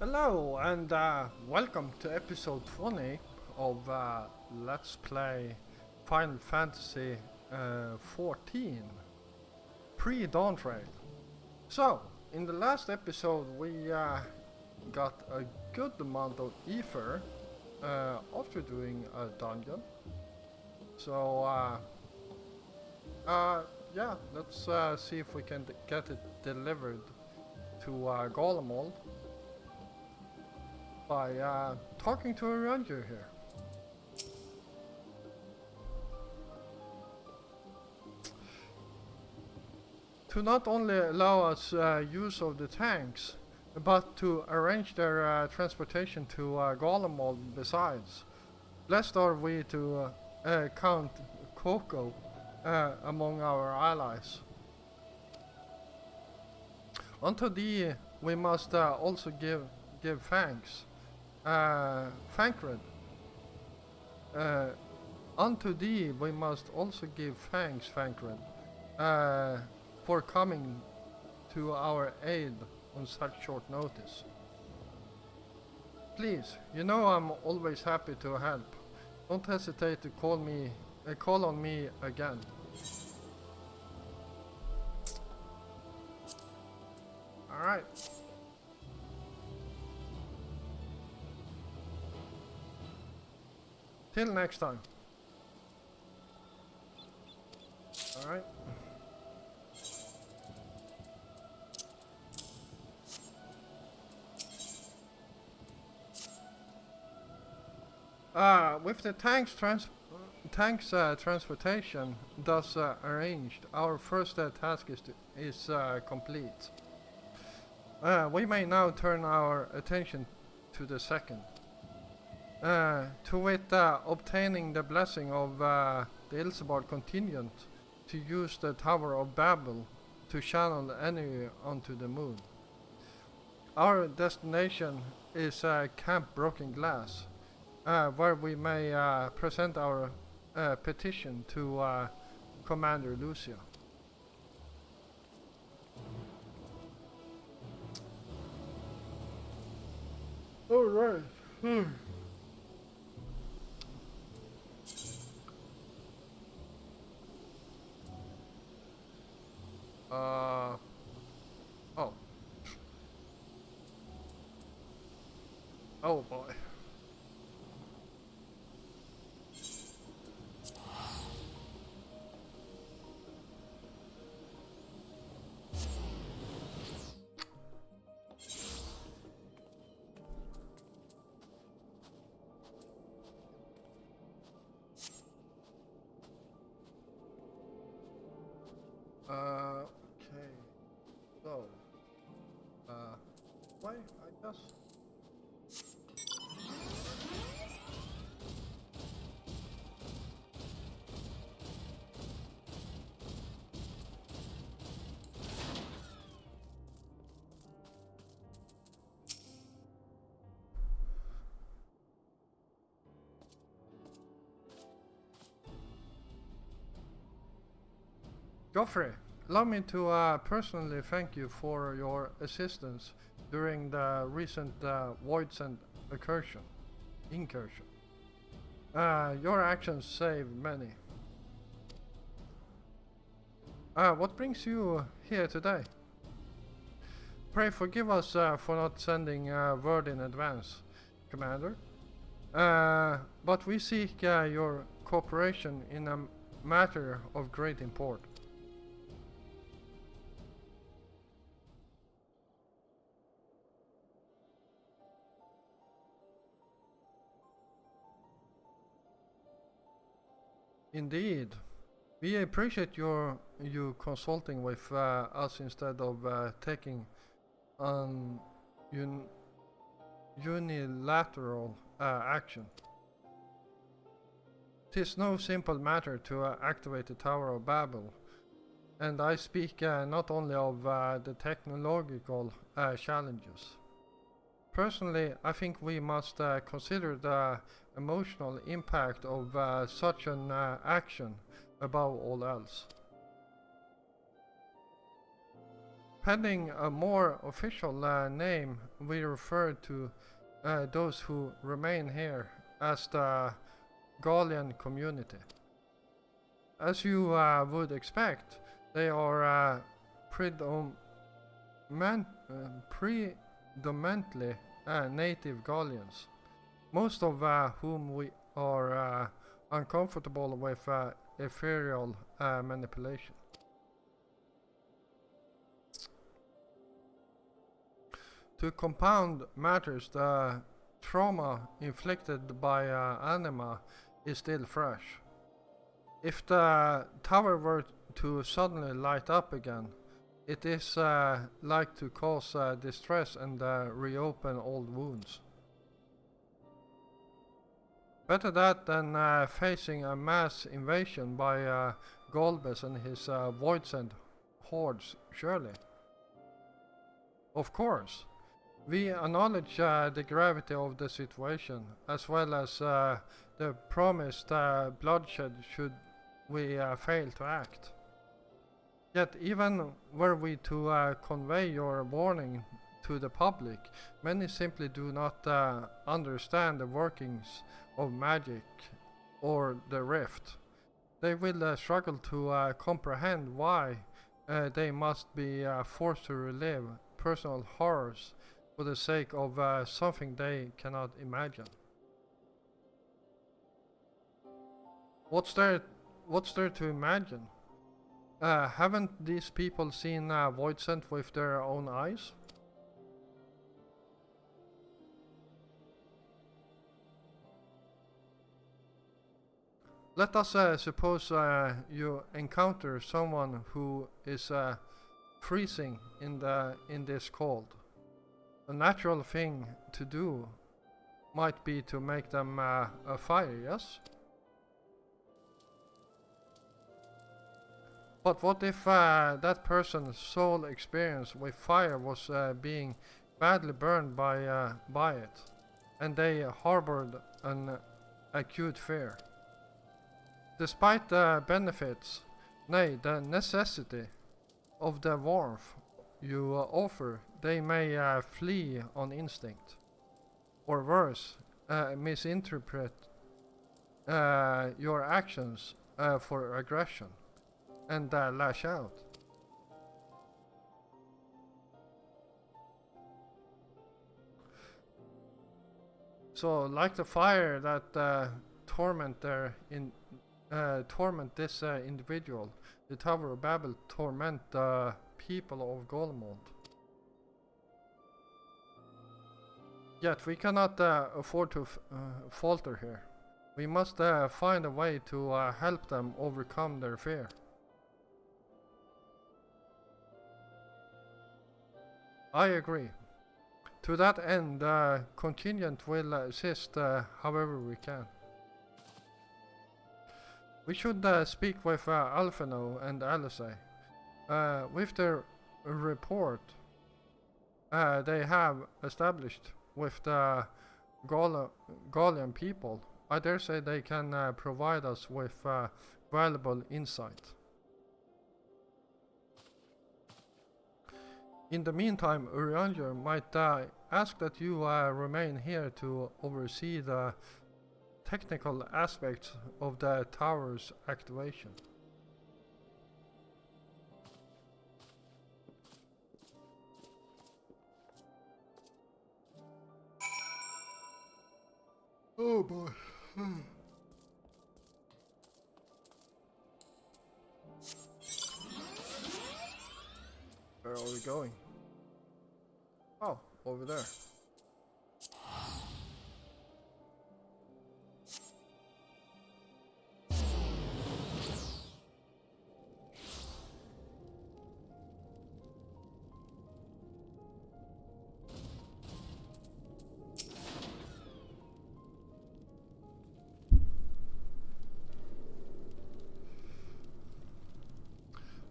Hello and welcome to episode 20 of Let's Play Final Fantasy 14 Pre Dawntrail. So, in the last episode we got a good amount of ether after doing a dungeon. So, yeah, let's see if we can get it delivered to Golemald by talking to a ranger here. To not only allow us use of the tanks, but to arrange their transportation to Golemald besides. Blessed are we to count Coco among our allies. Unto thee we must also give thanks. Thankred. Unto thee we must also give thanks, Thankred, for coming to our aid on such short notice. Please, you know I'm always happy to help. Don't hesitate to call on me again. All right. Till next time. Alright. With the tanks transportation thus arranged, our first task is complete. We may now turn our attention to the second. To wit, obtaining the blessing of the Ilsebard contingent to use the Tower of Babel to channel the enemy onto the moon. Our destination is Camp Broken Glass, where we may present our petition to Commander Lucia. Alright. Oh. Oh boy. Okay. So, why? I guess. Joffrey, allow me to personally thank you for your assistance during the recent Voidsent incursion. Your actions saved many. What brings you here today? Pray forgive us for not sending word in advance, Commander. But we seek your cooperation in a matter of great import. Indeed. We appreciate you consulting with us instead of taking an unilateral action. 'Tis no simple matter to activate the Tower of Babel, and I speak not only of the technological challenges. Personally, I think we must consider the emotional impact of such an action above all else. Pending a more official name, we refer to those who remain here as the Gaulian community. As you would expect, they are predominantly native Gaulians, most of whom we are uncomfortable with ethereal manipulation. To compound matters, the trauma inflicted by anima is still fresh. If the tower were to suddenly light up again, it is like to cause distress and reopen old wounds. Better that than facing a mass invasion by Golbez and his Voidsent hordes, surely. Of course, we acknowledge the gravity of the situation, as well as the promised bloodshed should we fail to act. Yet even were we to convey your warning to the public, many simply do not understand the workings of magic or the rift. They will struggle to comprehend why they must be forced to relive personal horrors for the sake of something they cannot imagine. What's there to imagine? Haven't these people seen Voidsent with their own eyes? Let us suppose you encounter someone who is freezing in this cold. A natural thing to do might be to make them a fire, yes? But what if that person's sole experience with fire was being badly burned by it, and they harbored an acute fear? Despite the benefits, nay, the necessity of the warmth you offer, they may flee on instinct, or worse, misinterpret your actions for aggression and lash out. So, like the fire that torment this individual, the Tower of Babel torment the people of Golemond. Yet we cannot afford to falter here. We must find a way to help them overcome their fear. I agree. To that end, the contingent will assist however we can. We should speak with Alphino and Alizé. With their report they have established with the Gaulian people, I dare say they can provide us with valuable insight. In the meantime, Urianger might ask that you remain here to oversee the technical aspects of the tower's activation. Oh boy. Where are we going? Oh, over there.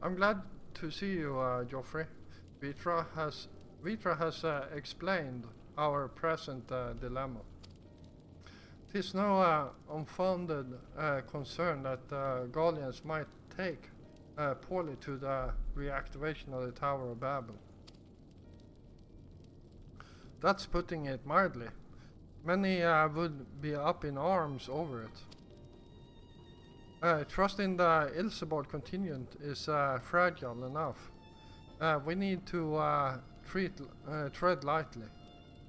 I'm glad to see you, Geoffrey. Vitra has explained our present dilemma. 'Tis no unfounded concern that Gaulians might take poorly to the reactivation of the Tower of Babel. That's putting it mildly. Many would be up in arms over it. Trust in the Ilsebord contingent is fragile enough. We need to tread lightly,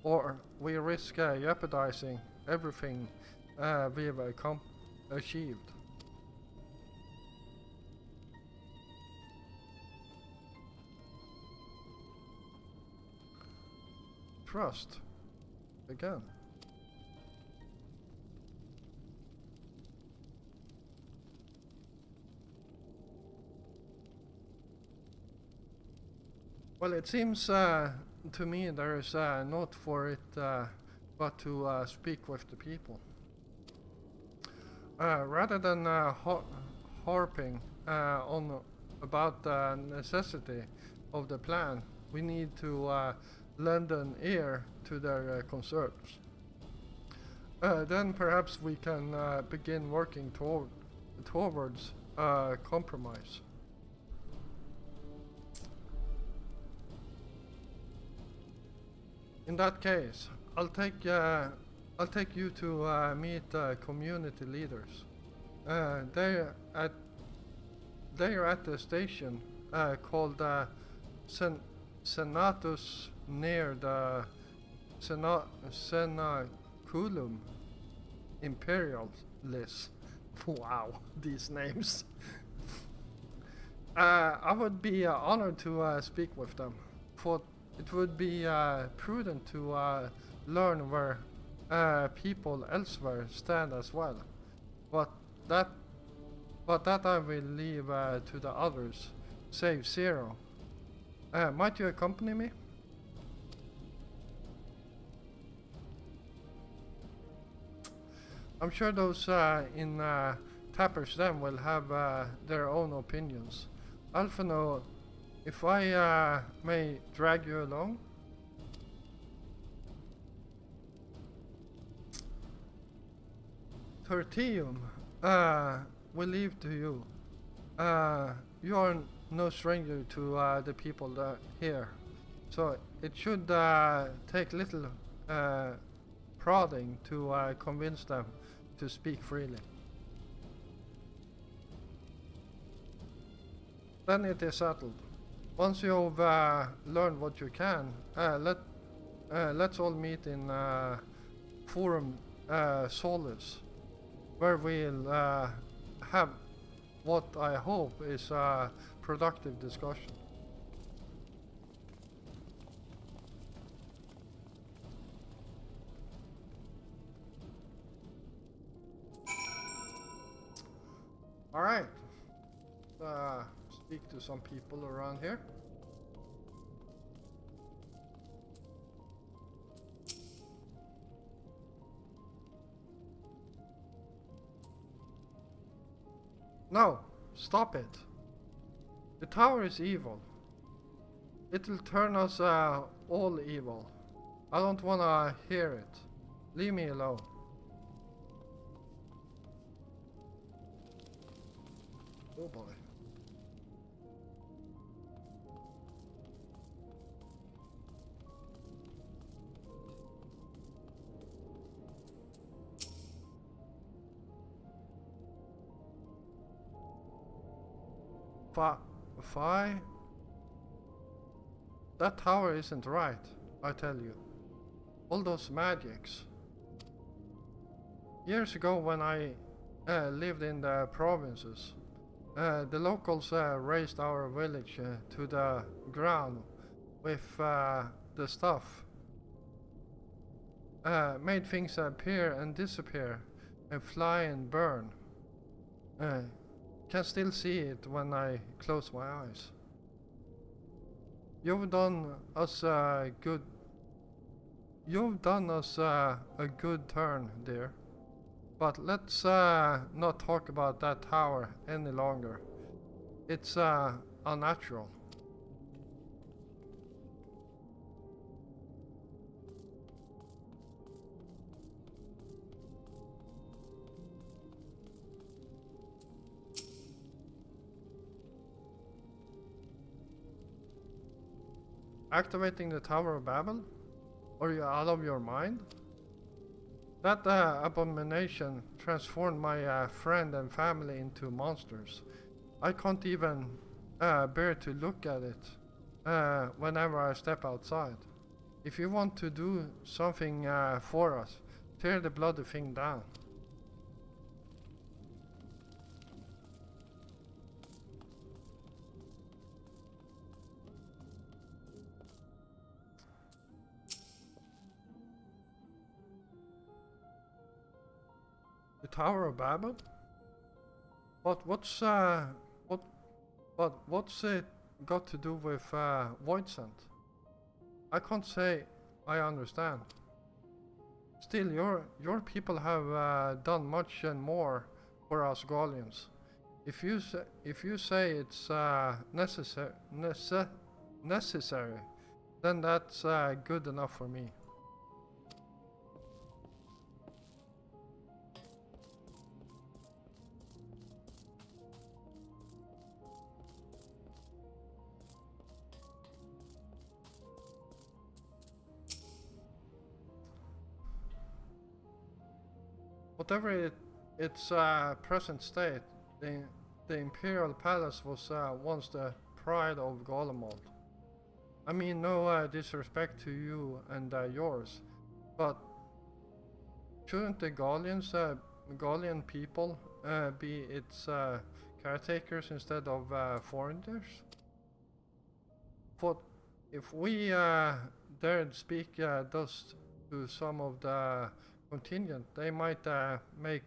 or we risk jeopardizing everything we've achieved. Trust. Again. Well, it seems to me there is not for it but to speak with the people. Rather than harping on about the necessity of the plan, we need to lend an ear to their concerns. Then perhaps we can begin working towards compromise. In that case, I'll take you to meet community leaders. They're at the station called Senatus near the Senaculum Imperialis. Wow, these names. I would be honored to speak with them, for it would be prudent to learn where people elsewhere stand as well. But that I will leave to the others, save Zero. Might you accompany me? I'm sure those in Tapper's Den will have their own opinions. Alphino, if I may drag you along? Tertium, we leave to you. You are no stranger to the people here, so it should take little prodding to convince them to speak freely. Then it is settled. Once you've learned what you can, let's all meet in Forum Solus, where we'll have what I hope is a productive discussion. All right. Speak to some people around here. No, stop it. The tower is evil. It'll turn us all evil. I don't wanna hear it. Leave me alone. Oh boy. Fi? That tower isn't right, I tell you. All those magics. Years ago when I lived in the provinces, the locals raised our village to the ground with the stuff. Made things appear and disappear and fly and burn. Can still see it when I close my eyes. You've done us a good turn, dear. But let's not talk about that tower any longer. It's unnatural. Activating the Tower of Babel? Are you out of your mind? That abomination transformed my friend and family into monsters. I can't even bear to look at it whenever I step outside. If you want to do something for us, tear the bloody thing down. The Tower of Babel? What's it got to do with Void Scent? I can't say I understand. Still, your people have done much and more for us Gaulians. If you say it's necessary, then that's good enough for me. Whatever its present state, the Imperial Palace was once the pride of Garlemald. I mean no disrespect to you and yours, but shouldn't the Gaulian people be its caretakers instead of foreigners? But if we dared speak thus to some of the contingent, they might make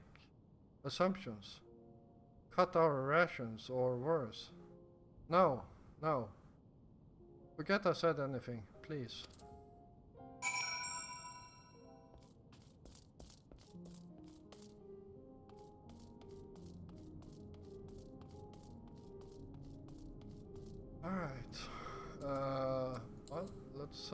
assumptions, cut our rations, or worse. No, no. Forget I said anything, please. Alright. Well, let's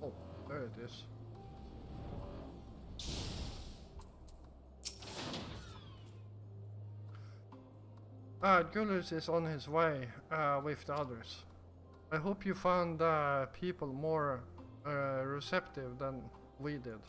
oh, there it is. Julius is on his way with the others. I hope you found people more receptive than we did.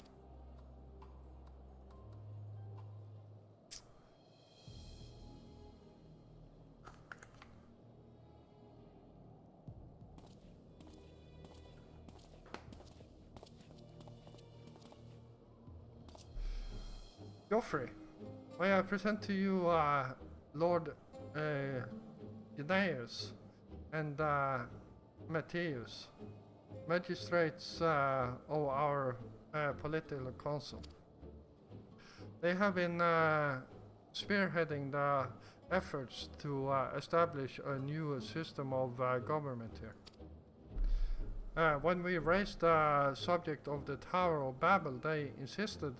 Joffrey, may I present to you Lord Gnaeus and Matthias, magistrates of our political council. They have been spearheading the efforts to establish a new system of government here. When we raised the subject of the Tower of Babel, they insisted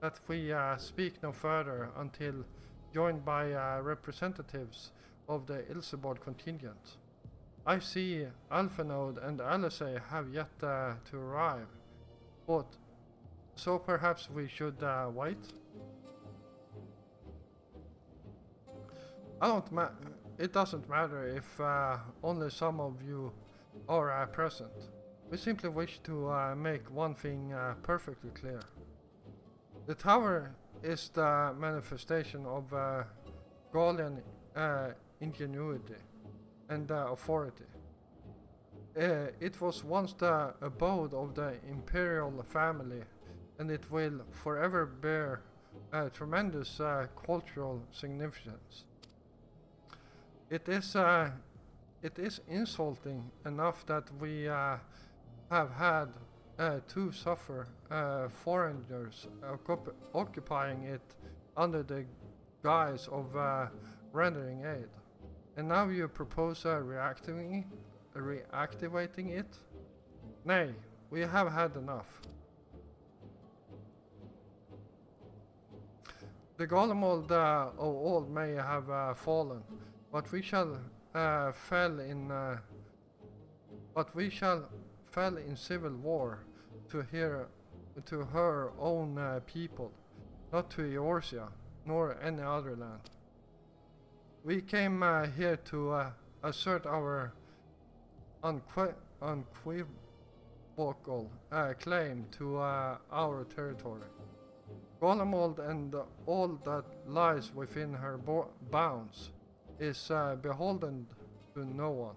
that we speak no further until joined by representatives of the Ilsebord contingent. I see Alphenode and Alizé have yet to arrive, but so perhaps we should wait? It doesn't matter if only some of you are present. We simply wish to make one thing perfectly clear. The tower is the manifestation of Gaulian ingenuity and authority. It was once the abode of the imperial family, and it will forever bear tremendous cultural significance. It is insulting enough that we have had to suffer foreigners occupying it under the guise of rendering aid. And now you propose reactivating it? Nay, we have had enough. The golem of old may have fallen, but we shall fell in civil war to her own people, not to Eorsia, nor any other land. We came here to assert our unequivocal claim to our territory. Golemold and all that lies within her bounds is beholden to no one.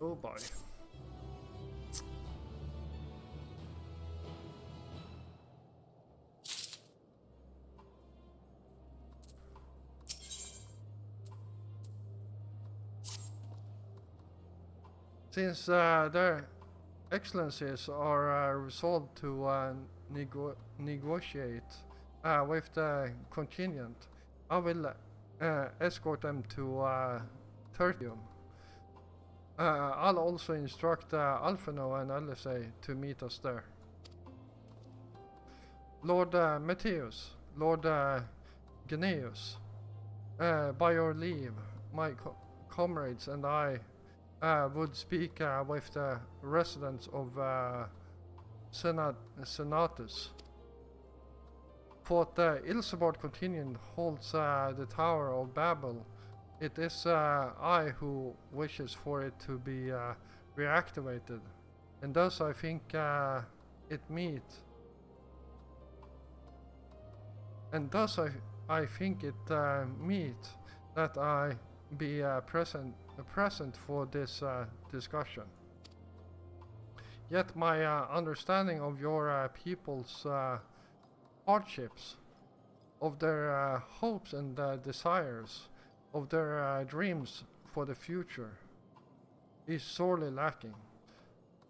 Oh boy. Since their excellencies are resolved to negotiate with the contingent, I will escort them to Tertium. I'll also instruct Alphino and Elysee to meet us there. Lord Matthäus, Lord Gnaeus, by your leave, my comrades and I would speak with the residents of Senatus. For the Ilsebord contingent holds the Tower of Babel. It is I who wishes for it to be reactivated, and thus I think it meet. And thus I think it meet that I be present for this discussion. Yet my understanding of your people's hardships, of their hopes and desires, of their dreams for the future, is sorely lacking.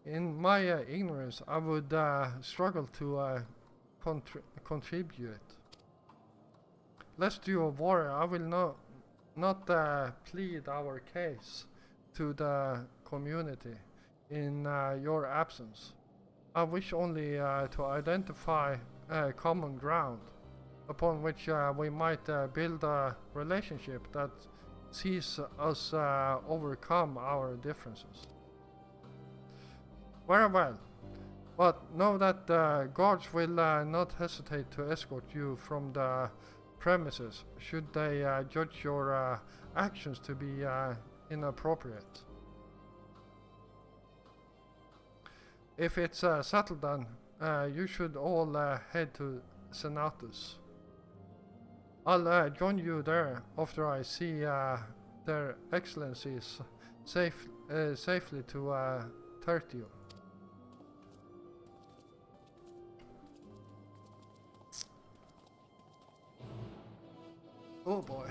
In my ignorance, I would struggle to contribute. Lest you worry, I will not plead our case to the community in your absence. I wish only to identify common ground upon which we might build a relationship that sees us overcome our differences. Very well, but know that the guards will not hesitate to escort you from the premises should they judge your actions to be inappropriate. If it's settled then, you should all head to Senatus. I'll join you there after I see their excellencies safely to Tertium. Oh boy.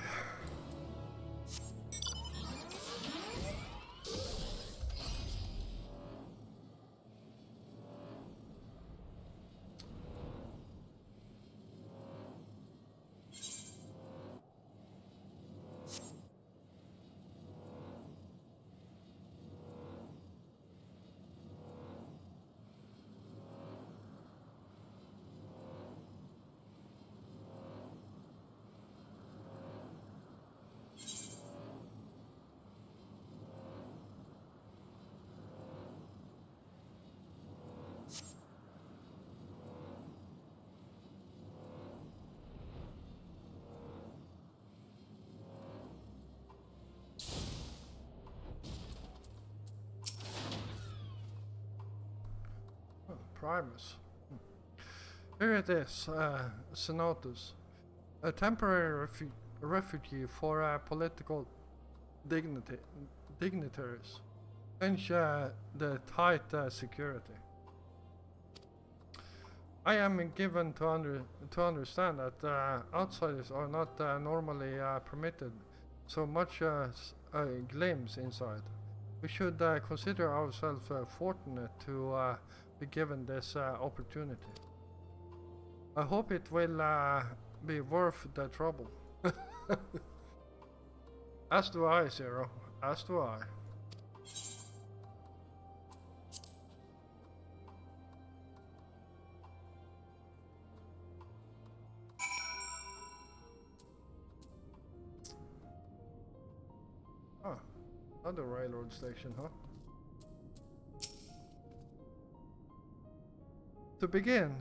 Primus. Here it is, Senatus, a temporary refugee for political dignitaries, hence the tight security. I am given to understand that outsiders are not normally permitted so much as a glimpse inside. We should consider ourselves fortunate to be given this opportunity. I hope it will be worth the trouble. As do I, Zero. As do I. Ah, another railroad station, huh? To begin,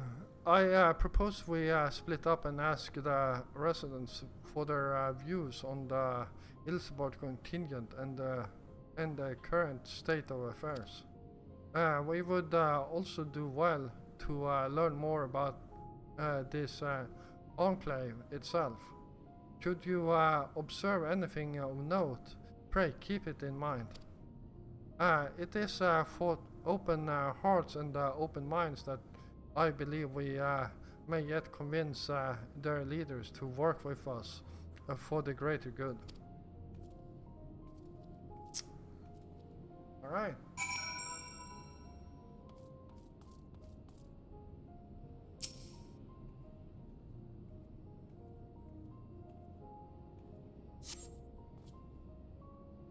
I propose we split up and ask the residents for their views on the Ilsebord contingent and the current state of affairs. We would also do well to learn more about this enclave itself. Should you observe anything of note, pray keep it in mind. It is for open hearts and open minds that I believe we may yet convince their leaders to work with us for the greater good. Alright.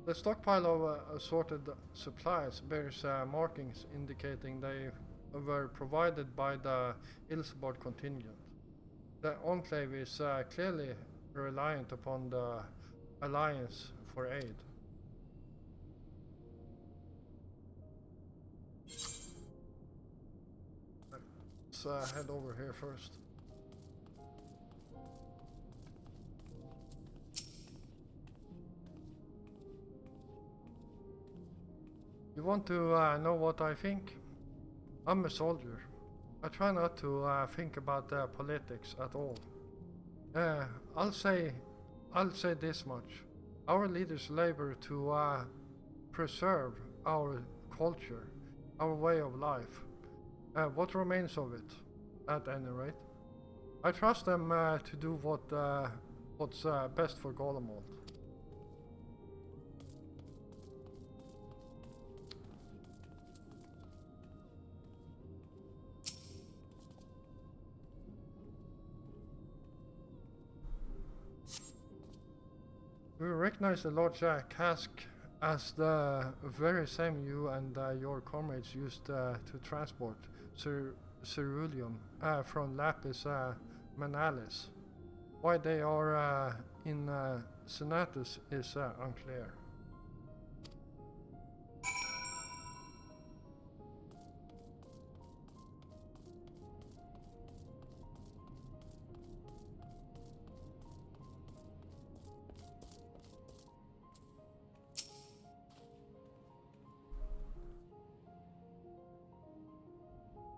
The stockpile of assorted supplies bears markings indicating they were provided by the Ilsebord contingent. The Enclave is clearly reliant upon the Alliance for aid. Let's head over here first. You want to know what I think? I'm a soldier. I try not to think about politics at all. I'll say this much: our leaders labor to preserve our culture, our way of life, what remains of it, at any rate. I trust them to do what's best for Golemald. We recognize the large cask as the very same you and your comrades used to transport ceruleum from Lapis Manalis. Why they are in Senatus is unclear.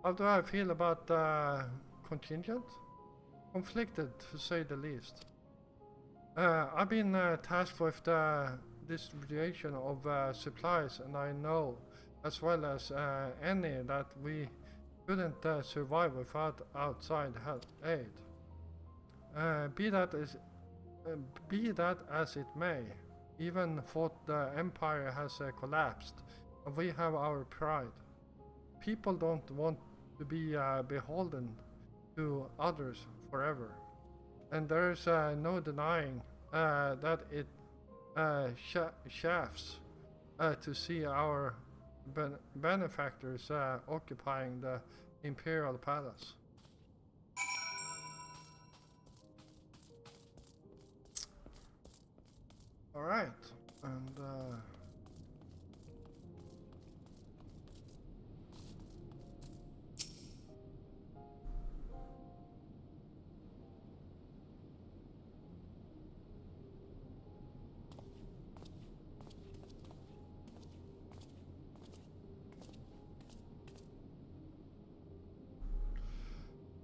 How do I feel about contingent? Conflicted, to say the least. I've been tasked with the distribution of supplies, and I know, as well as any, that we couldn't survive without outside help aid. Be that as it may, even though the empire has collapsed, we have our pride. People don't want to be beholden to others forever, and there's no denying that it chafes to see our benefactors occupying the imperial palace. All right, and.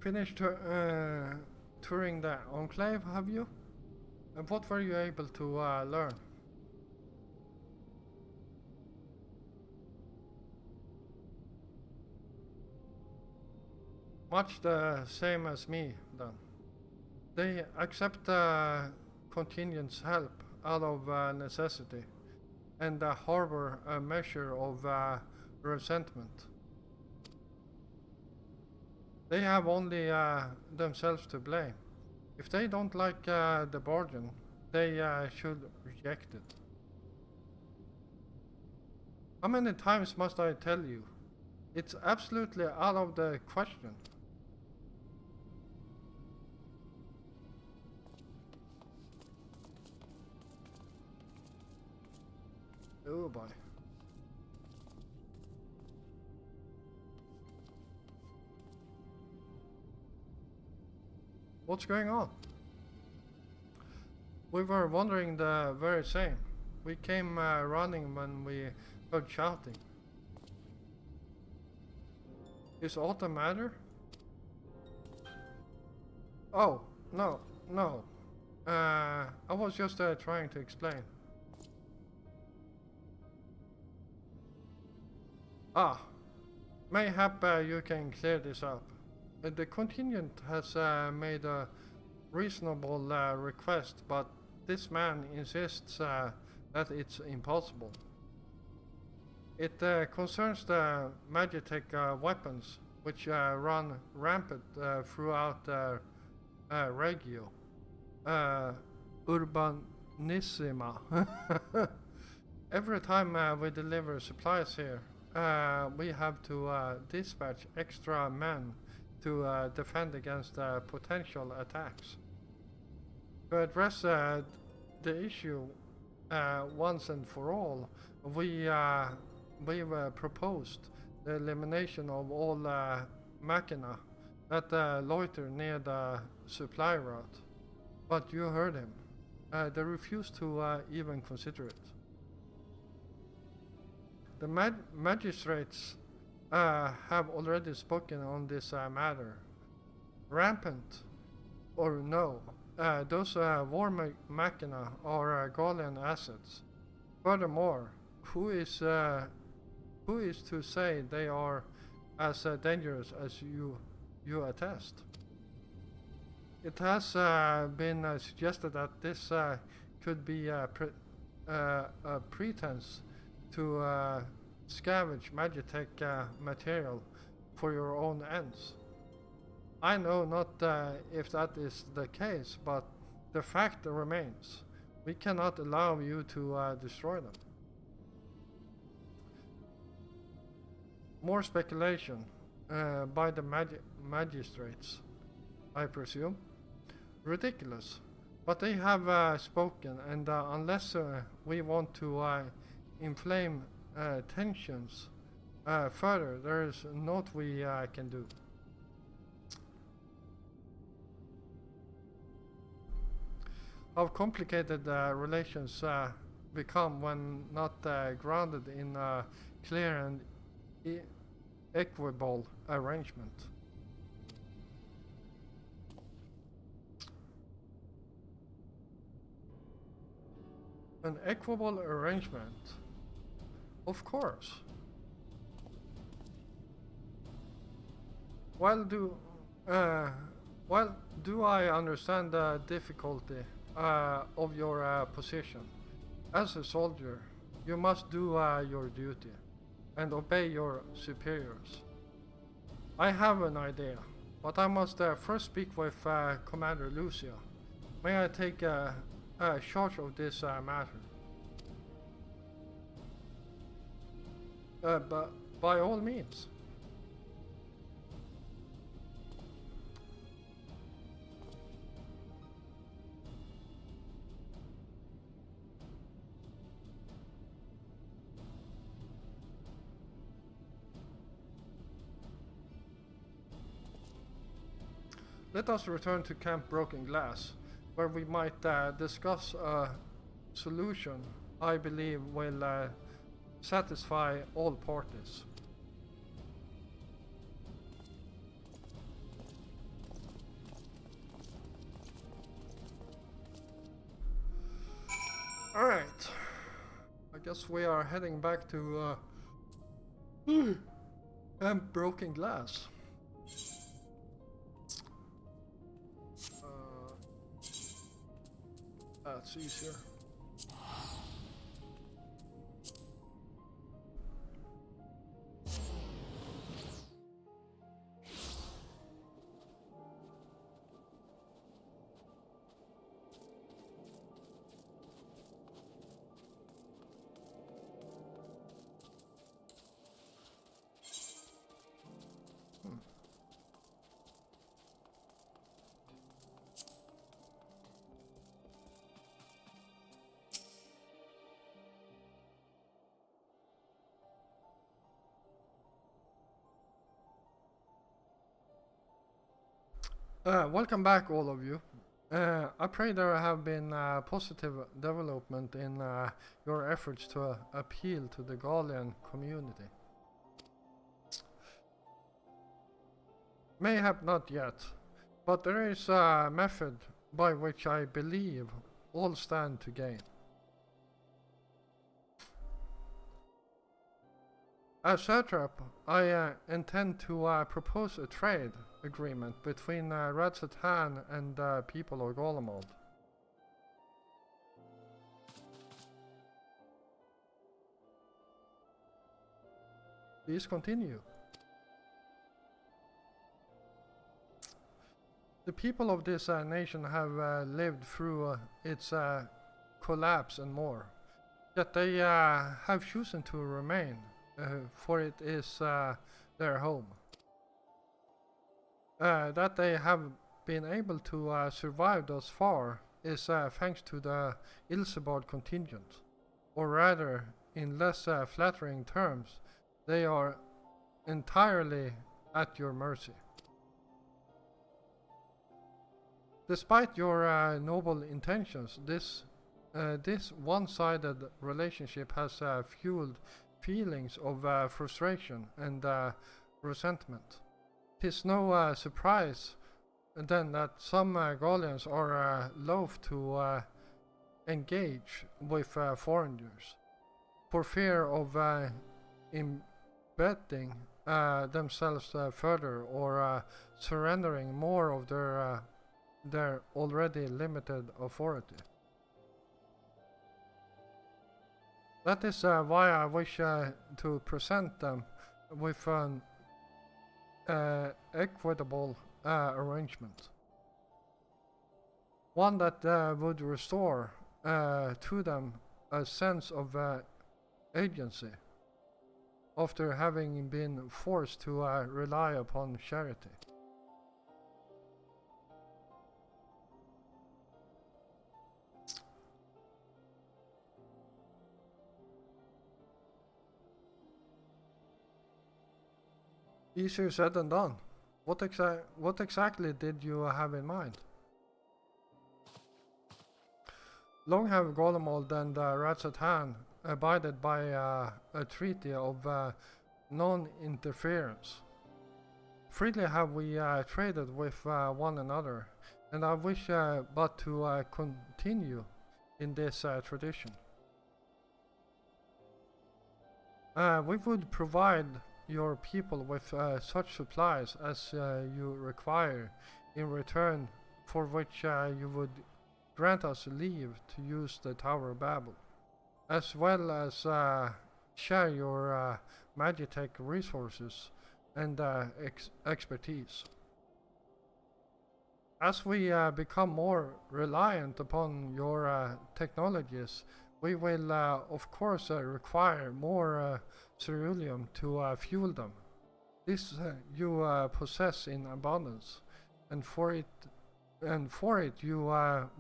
Finished touring the Enclave, have you? And what were you able to learn? Much the same as me, then. They accept contingent's help out of necessity and harbor a measure of resentment. They have only themselves to blame. If they don't like the bargain, they should reject it. How many times must I tell you? It's absolutely out of the question. Oh boy. What's going on? We were wondering the very same. We came running when we heard shouting. Is all the matter? Oh, no, no. I was just trying to explain. Ah, mayhap you can clear this up. The contingent has made a reasonable request, but this man insists that it's impossible. It concerns the Magitech weapons, which run rampant throughout Regio. Urbanissima. Every time we deliver supplies here, we have to dispatch extra men to defend against potential attacks. To address the issue once and for all, we've proposed the elimination of all machina that loiter near the supply route. But you heard him. They refuse to even consider it. The magistrates have already spoken on this matter. Rampant or no, those war machina are Gaulian assets. Furthermore, who is to say they are as dangerous as you attest? It has been suggested that this could be a pretense to scavenge Magitech material for your own ends. I know not if that is the case, but the fact remains. We cannot allow you to destroy them. More speculation by the magistrates, I presume. Ridiculous. But they have spoken, and unless we want to inflame tensions further, there is naught we can do. How complicated relations become when not grounded in a clear and equitable arrangement. An equitable arrangement? Of course. Well, do I understand the difficulty of your position? As a soldier, you must do your duty and obey your superiors. I have an idea, but I must first speak with Commander Lucia. May I take charge of this matter? But by all means. Let us return to Camp Broken Glass, where we might discuss a solution I believe will satisfy all parties. Alright, I guess we are heading back to Camp Broken Glass. That's easier. Welcome back, all of you. I pray there have been positive development in your efforts to appeal to the Gaulian community. Mayhap not yet, but there is a method by which I believe all stand to gain. As satrap, I intend to propose a trade agreement between Radzatan and the people of Golemald. Please continue. The people of this nation have lived through its collapse and more, yet they have chosen to remain, for it is their home. That they have been able to survive thus far is thanks to the Ilsebard contingent, or rather, in less flattering terms, they are entirely at your mercy. Despite your noble intentions, this one-sided relationship has fueled feelings of frustration and resentment. 'Tis no surprise then that some Gaulians are loath to engage with foreigners, for fear of embedding themselves further or surrendering more of their already limited authority. That is why I wish to present them with an equitable arrangement. One that would restore to them a sense of agency after having been forced to rely upon charity. Easier said than done. What exactly did you have in mind? Long have Golemald and Radzatan abided by a treaty of non-interference. Freely have we traded with one another, and I wish but to continue in this tradition. We would provide your people with such supplies as you require, in return for which you would grant us leave to use the Tower of Babel, as well as share your Magitech resources and expertise. As we become more reliant upon your technologies, we will of course require more ceruleum to fuel them. This you possess in abundance, and for it you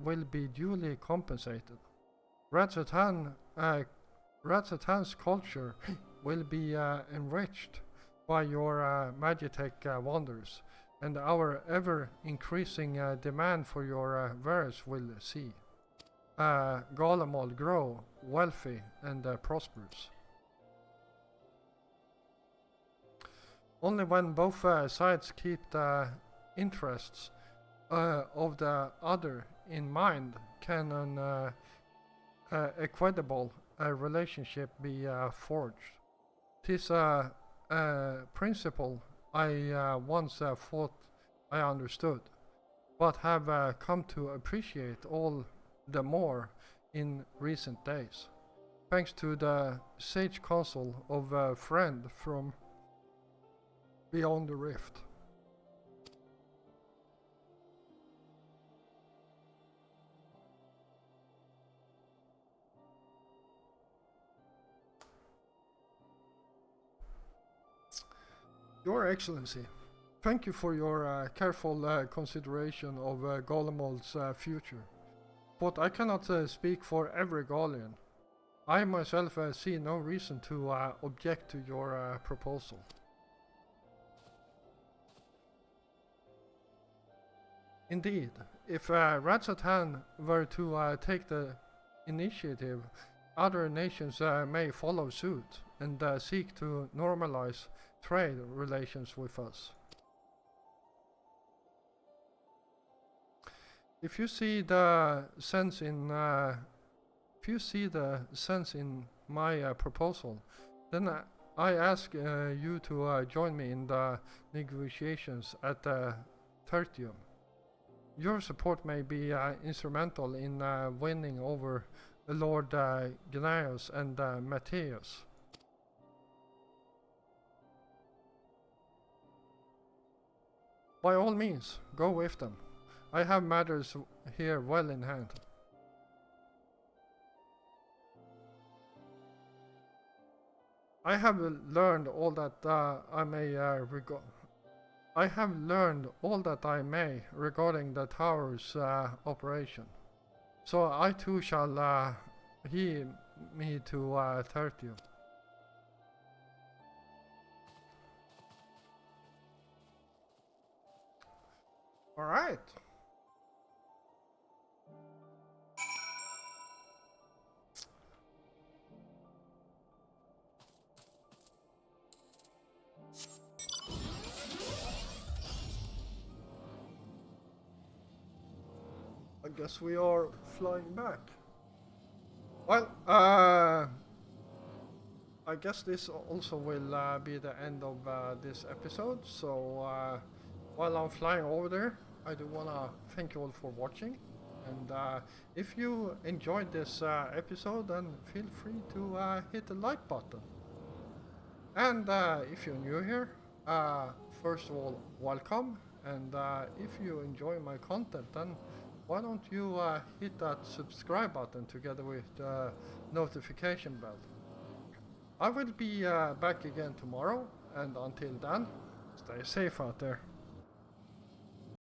will be duly compensated. Radzatan's culture will be enriched by your Magitech wonders, and our ever-increasing demand for your wares will see Golemald grow wealthy and prosperous. Only when both sides keep the interests of the other in mind can an equitable relationship be forged. 'Tis a principle I once thought I understood, but have come to appreciate all the more in recent days, thanks to the sage counsel of a friend from beyond the rift. Your Excellency, thank you for your careful consideration of Golemald's future. But I cannot speak for every Gaulian. I myself see no reason to object to your proposal. Indeed, if Ratsatan were to take the initiative, other nations may follow suit and seek to normalize trade relations with us. If you see the sense in my proposal, then I ask you to join me in the negotiations at Tertium. Your support may be instrumental in winning over Lord Gnaeus and Matthias. By all means, go with them. I have matters here well in hand. I have learned all that I may regarding the tower's operation. So I too shall heed me to Tertium. All right. I guess we are flying back. Well, I guess this also will be the end of this episode. So while I'm flying over there, I do want to thank you all for watching. And if you enjoyed this episode, then feel free to hit the like button. And if you're new here, first of all, welcome. And if you enjoy my content, then why don't you hit that subscribe button together with the notification bell. I will be back again tomorrow, and until then, stay safe out there.